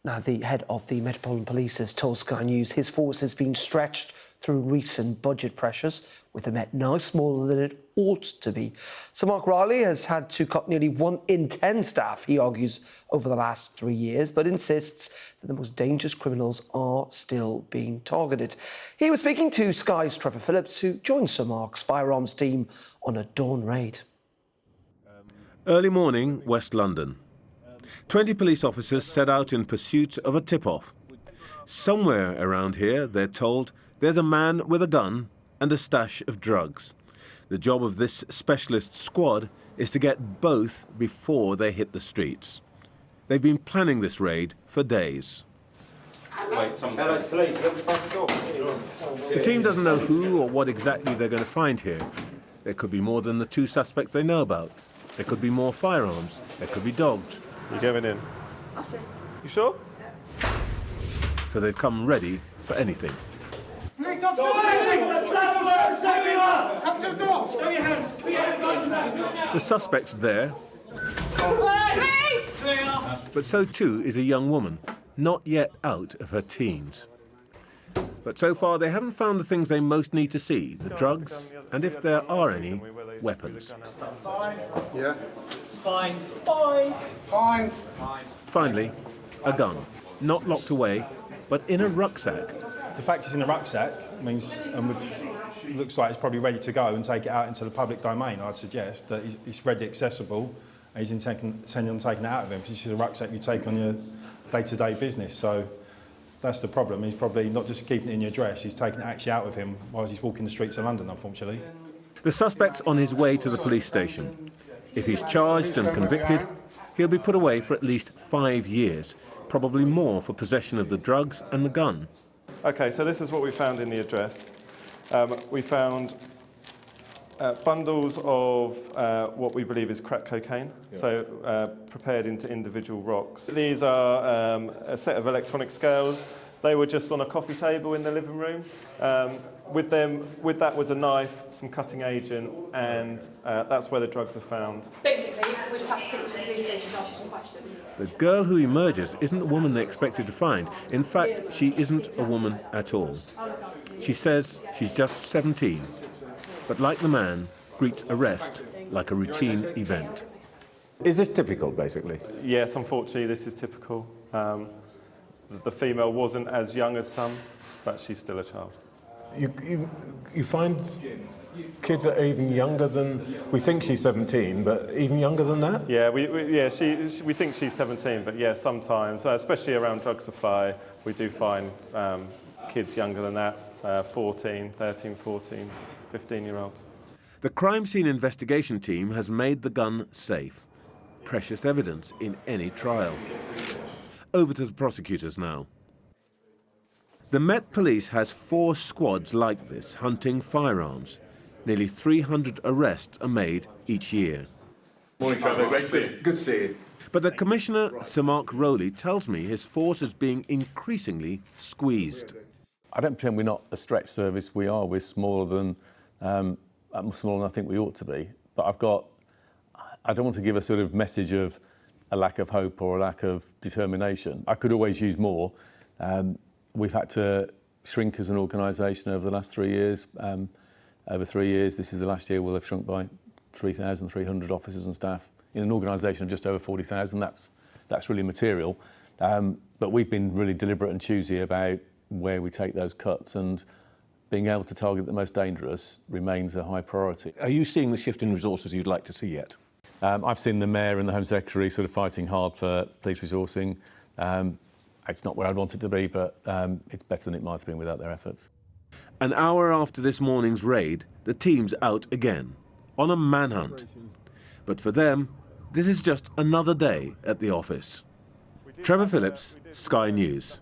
Now, the head of the Metropolitan Police has told Sky News his force has been stretched through recent budget pressures, with the Met now smaller than it ought to be. Sir Mark Rowley has had to cut nearly 1 in 10 staff, he argues, over the last 3 years, but insists that the most dangerous criminals are still being targeted. He was speaking to Sky's Trevor Phillips, who joined Sir Mark's firearms team on a dawn raid. Early morning, West London. 20 police officers set out in pursuit of a tip-off. Somewhere around here, they're told, there's a man with a gun and a stash of drugs. The job of this specialist squad is to get both before they hit the streets. They've been planning this raid for days. The team doesn't know who or what exactly they're going to find here. There could be more than the 2 suspects they know about. There could be more firearms. There could be dogs. You're going in? Okay. You sure? So they've come ready for anything. Police officer! Come to the door! Show your hands! The suspect's there, but so too is a young woman, not yet out of her teens. But so far they haven't found the things they most need to see, the drugs, and if there are any, weapons. Yeah. Find. Find. Finally, a gun, not locked away, but in a rucksack. The fact it's in a rucksack means, it looks like it's probably ready to go and take it out into the public domain. I'd suggest that it's readily accessible and he's intending on taking it out of him, because it's a rucksack you take on your day-to-day business. So that's the problem. He's probably not just keeping it in your dress, he's taking it actually out with him while he's walking the streets of London, unfortunately. The suspect's on his way to the police station. If he's charged and convicted, he'll be put away for at least 5 years, probably more for possession of the drugs and the gun. OK, so this is what we found in the address. We found bundles of what we believe is crack cocaine, so prepared into individual rocks. These are a set of electronic scales. They were just on a coffee table in the living room. With that was a knife, some cutting agent, and that's where the drugs are found. Basically, we just have to sit to the police station and ask you some questions. The girl who emerges isn't the woman they expected to find. In fact, she isn't a woman at all. She says she's just 17, but like the man, greets arrest like a routine event. Is this typical, basically? Yes, unfortunately, this is typical. The female wasn't as young as some, but she's still a child. You find kids that are even younger than... We think she's 17, but even younger than that? Yeah, we think she's 17, but yeah, sometimes, especially around drug supply, we do find kids younger than that, 13, 14, 15-year-olds. The crime scene investigation team has made the gun safe. Precious evidence in any trial. Over to the prosecutors now. The Met Police has 4 squads like this hunting firearms. Nearly 300 arrests are made each year. Morning, Trevor. Great to see you. Good to see you. But the Commissioner, Sir Mark Rowley, tells me his force is being increasingly squeezed. I don't pretend we're not a stretch service. We are. We're smaller than I think we ought to be. But I don't want to give a sort of message of a lack of hope or a lack of determination. I could always use more. We've had to shrink as an organisation over the last 3 years. Over 3 years, this is the last year we'll have shrunk by 3,300 officers and staff. In an organisation of just over 40,000, that's really material. But we've been really deliberate and choosy about where we take those cuts, and being able to target the most dangerous remains a high priority. Are you seeing the shift in resources you'd like to see yet? I've seen the Mayor and the Home Secretary sort of fighting hard for police resourcing. It's not where I'd want it to be, but it's better than it might have been without their efforts. An hour after this morning's raid, the team's out again, on a manhunt. But for them, this is just another day at the office. Trevor Phillips, Sky News.